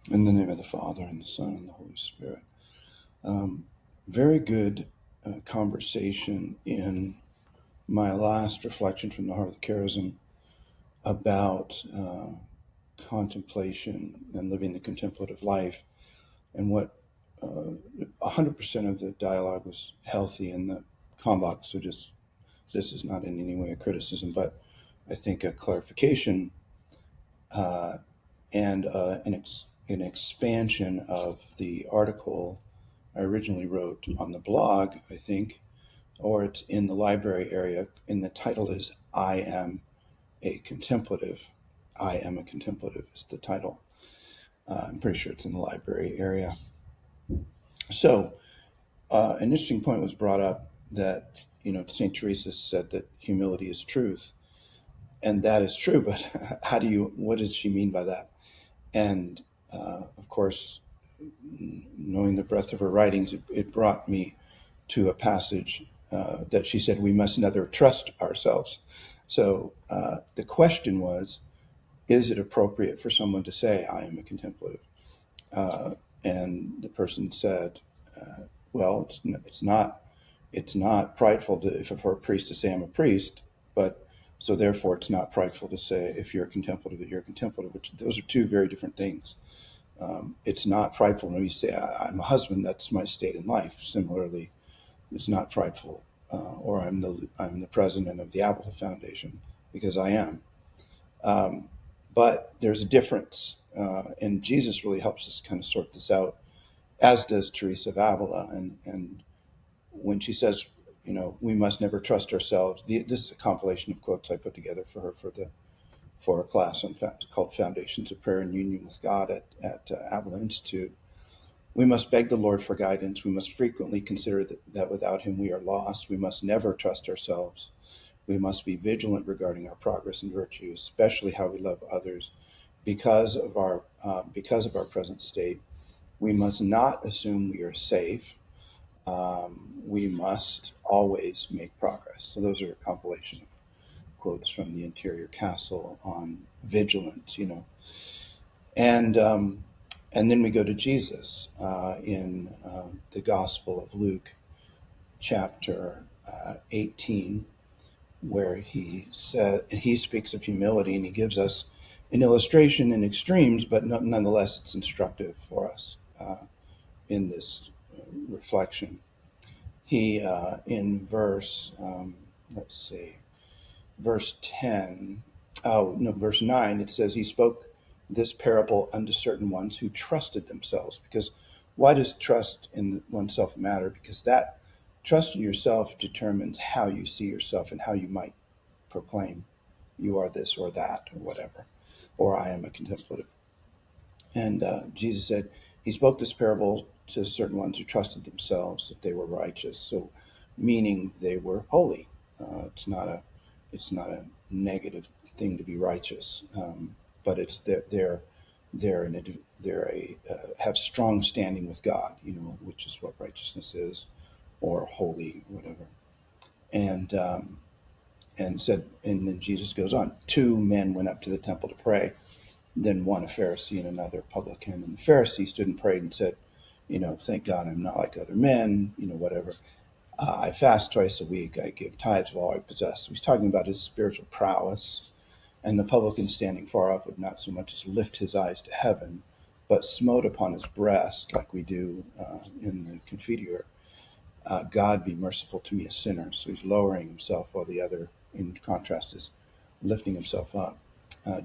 In the name of the Father, and the Son, and the Holy Spirit. Very good conversation in my last reflection from the Heart of the Charism about contemplation and living the contemplative life, and what 100% of the dialogue was healthy in the combox. So just, this is not in any way a criticism, but I think a clarification and an expansion of the article I originally wrote on the blog, I think, or it's in the library area, and the title is I Am a Contemplative. I Am a Contemplative is the title. I'm pretty sure it's in the library area. So an interesting point was brought up that, St. Teresa said that humility is truth. And that is true, but what does she mean by that? And of course, knowing the breadth of her writings, it brought me to a passage that she said we must never trust ourselves. So the question was, is it appropriate for someone to say, I am a contemplative? And the person said, well, it's not prideful for a priest to say I'm a priest, but so therefore it's not prideful to say if you're a contemplative that you're a contemplative, which those are two very different things. It's not prideful when you say I'm a husband, that's my state in life. Similarly, it's not prideful, or I'm the president of the Avila Foundation, because I am. But there's a difference, and Jesus really helps us kind of sort this out, as does Teresa of Avila. And when she says, we must never trust ourselves, this is a compilation of quotes I put together for her for a class called Foundations of Prayer and Union with God at Avila Institute. We must beg the Lord for guidance. We must frequently consider that without him we are lost. We must never trust ourselves. We must be vigilant regarding our progress and virtue, especially how we love others. Because of our present state, we must not assume we are safe. We must always make progress. So those are a compilation of quotes from the Interior Castle on vigilance, and then we go to Jesus in the Gospel of Luke, chapter 18, where he speaks of humility, and he gives us an illustration in extremes, but nonetheless it's instructive for us in this reflection. He in verse verse 10, verse 9, it says he spoke this parable unto certain ones who trusted themselves. Because why does trust in oneself matter? Because that trust in yourself determines how you see yourself and how you might proclaim you are this or that or whatever, or I am a contemplative. And Jesus said he spoke this parable to certain ones who trusted themselves that they were righteous. So meaning they were holy. It's not a negative thing to be righteous, but it's have strong standing with God, which is what righteousness is, or holy, whatever. And then Jesus goes on. 2 men went up to the temple to pray. Then one a Pharisee and another a publican. And the Pharisee stood and prayed and said, thank God I'm not like other men, whatever. I fast twice a week. I give tithes of all I possess. So he's talking about his spiritual prowess. And the publican, standing far off, would not so much as lift his eyes to heaven, but smote upon his breast, like we do in the Confiteor. God be merciful to me, a sinner. So he's lowering himself, while the other, in contrast, is lifting himself up.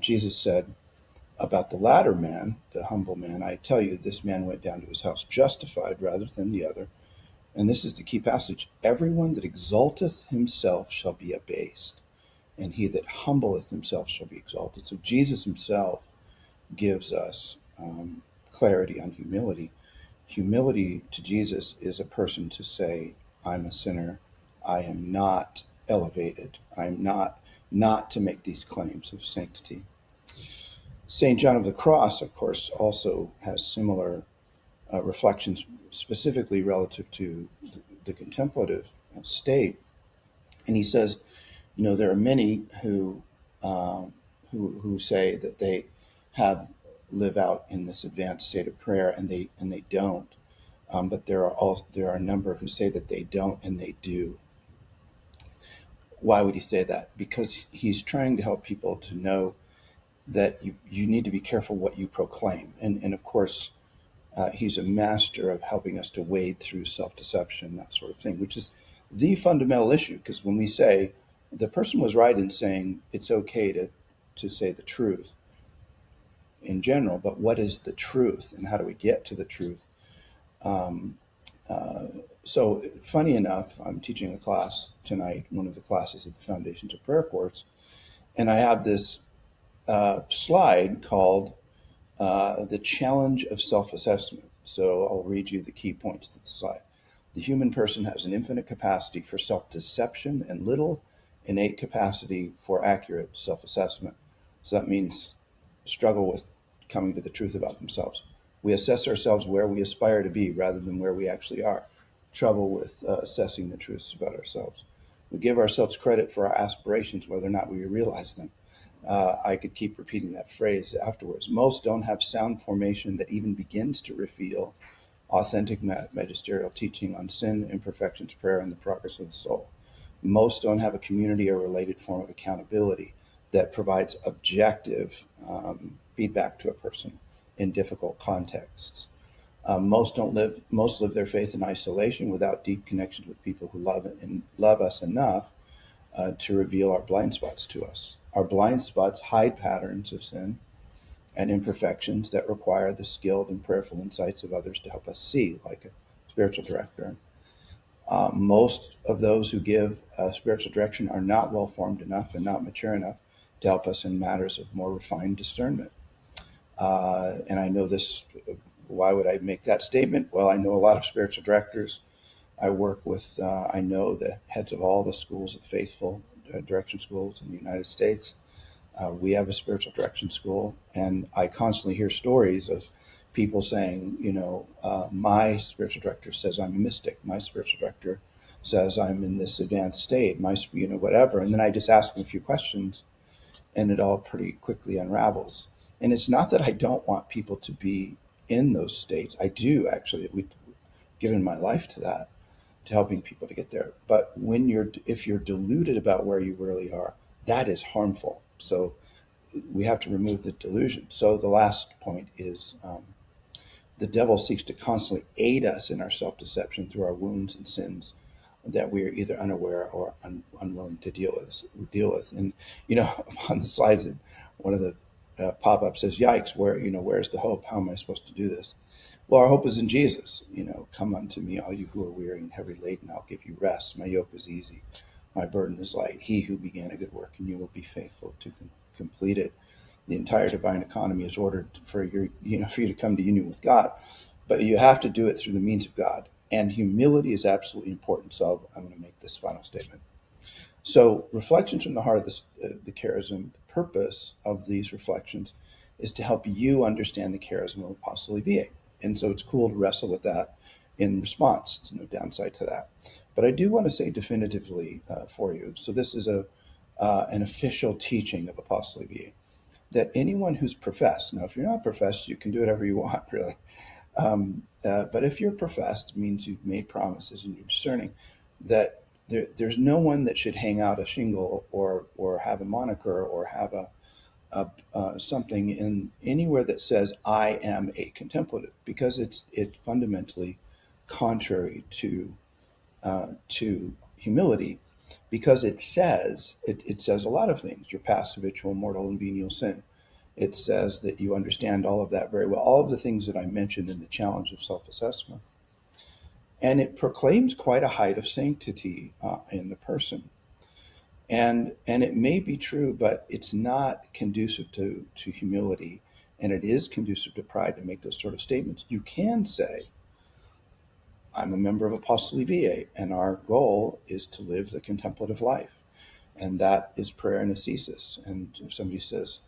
Jesus said about the latter man, the humble man, I tell you, this man went down to his house justified rather than the other. And this is the key passage. Everyone that exalteth himself shall be abased, and he that humbleth himself shall be exalted. So Jesus himself gives us clarity on humility. Humility to Jesus is a person to say, I'm a sinner. I am not elevated. I'm not to make these claims of sanctity. St. John of the Cross, of course, also has similar reflections, specifically relative to the contemplative state. And he says, there are many who say that they have live out in this advanced state of prayer, and they don't. But there are a number who say that they don't, and they do. Why would he say that? Because he's trying to help people to know that you need to be careful what you proclaim. And of course, he's a master of helping us to wade through self-deception, that sort of thing, which is the fundamental issue. Because when we say the person was right in saying it's okay to say the truth in general, but what is the truth and how do we get to the truth? Um, uh, so funny enough, I'm teaching a class tonight, one of the classes of the Foundations of Prayer course, and I have this slide called the challenge of self-assessment. So I'll read you the key points to the slide. The human person has an infinite capacity for self-deception and little innate capacity for accurate self-assessment. So that means struggle with coming to the truth about themselves. We assess ourselves where we aspire to be rather than where we actually are. Trouble with assessing the truths about ourselves. We give ourselves credit for our aspirations, whether or not we realize them. I could keep repeating that phrase afterwards. Most don't have sound formation that even begins to reveal authentic magisterial teaching on sin, imperfections, prayer, and the progress of the soul. Most don't have a community or related form of accountability that provides objective feedback to a person in difficult contexts. Most live their faith in isolation without deep connections with people who love us enough to reveal our blind spots to us. Our blind spots hide patterns of sin and imperfections that require the skilled and prayerful insights of others to help us see, like a spiritual director. Most of those who give spiritual direction are not well formed enough and not mature enough to help us in matters of more refined discernment. And I know this. Why would I make that statement? Well, I know a lot of spiritual directors. I work with, I know the heads of all the schools of faithful direction schools in the United States. We have a spiritual direction school, and I constantly hear stories of people saying, my spiritual director says I'm a mystic. My spiritual director says I'm in this advanced state. Whatever. And then I just ask them a few questions, and it all pretty quickly unravels. And it's not that I don't want people to be in those states. I do actually. We've given my life to that, to helping people to get there. But if you're deluded about where you really are, that is harmful. So we have to remove the delusion. So the last point is the devil seeks to constantly aid us in our self-deception through our wounds and sins that we are either unaware or unwilling to deal with. And on the slides, one of the pop-ups says, "Yikes! Where's the hope? How am I supposed to do this?" Well, our hope is in Jesus. Come unto me, all you who are weary and heavy laden, I'll give you rest. My yoke is easy, my burden is light. He who began a good work in you will be faithful to complete it. The entire divine economy is ordered for for you to come to union with God, but you have to do it through the means of God. And humility is absolutely important. So I'm going to make this final statement. So reflections from the heart of the charism, the purpose of these reflections is to help you understand the charism of Apostoli VA. And so it's cool to wrestle with that in response. There's no downside to that. But I do want to say definitively for you, so this is an official teaching of Apostoli VA, that anyone who's professed, now if you're not professed, you can do whatever you want, really. But if you're professed, it means you've made promises and you're discerning, that there's no one that should hang out a shingle or have a moniker or have something in anywhere that says I am a contemplative, because it's fundamentally contrary to humility, because it says a lot of things. You're past habitual, mortal, and venial sin. It says that you understand all of that very well, all of the things that I mentioned in the challenge of self-assessment. And it proclaims quite a height of sanctity in the person. And it may be true, but it's not conducive to humility, and it is conducive to pride to make those sort of statements. You can say, I'm a member of Apostoli VA, and our goal is to live the contemplative life. And that is prayer and ascesis. And if somebody says,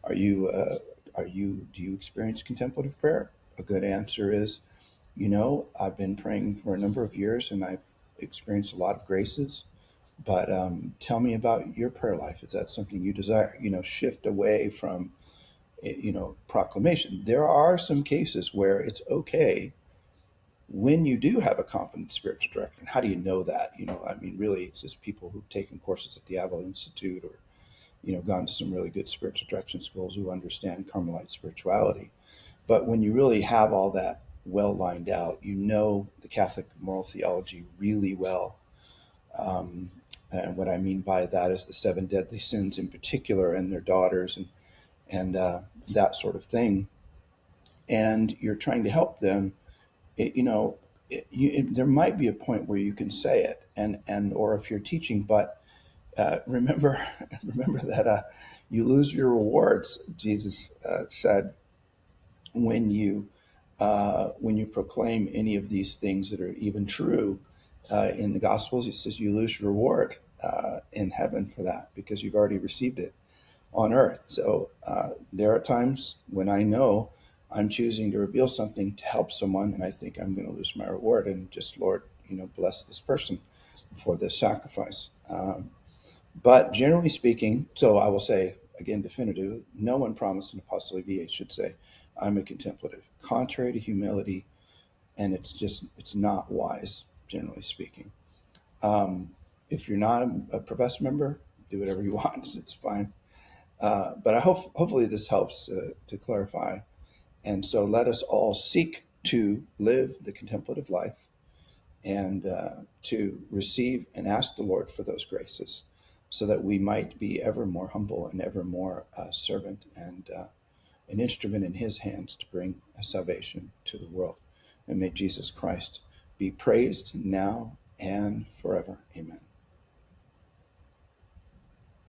do you experience contemplative prayer? A good answer is, I've been praying for a number of years and I've experienced a lot of graces, but tell me about your prayer life. Is that something you desire? Shift away from proclamation. There are some cases where it's okay when you do have a competent spiritual director. And how do you know that? Really, it's just people who've taken courses at the Avila Institute, or gone to some really good spiritual direction schools, who understand Carmelite spirituality. But when you really have all that well lined out, the Catholic moral theology really well. And what I mean by that is the seven deadly sins in particular, and their daughters, and that sort of thing. And you're trying to help them. There might be a point where you can say it, or if you're teaching, but remember that you lose your rewards. Jesus said, when you proclaim any of these things that are even true in the Gospels, he says you lose your reward in heaven for that, because you've already received it on earth. So there are times when I know I'm choosing to reveal something to help someone, and I think I'm going to lose my reward, and just, Lord, bless this person for this sacrifice. But generally speaking, so I will say again, definitively, no one promised an Apostoli VA should say, I'm a contemplative, contrary to humility, and it's not wise, generally speaking. If you're not a professed member, do whatever you want. It's fine. But hopefully this helps to clarify. And so let us all seek to live the contemplative life, and to receive and ask the Lord for those graces, so that we might be ever more humble and ever more servant, and an instrument in his hands to bring salvation to the world. And may Jesus Christ be praised now and forever. Amen.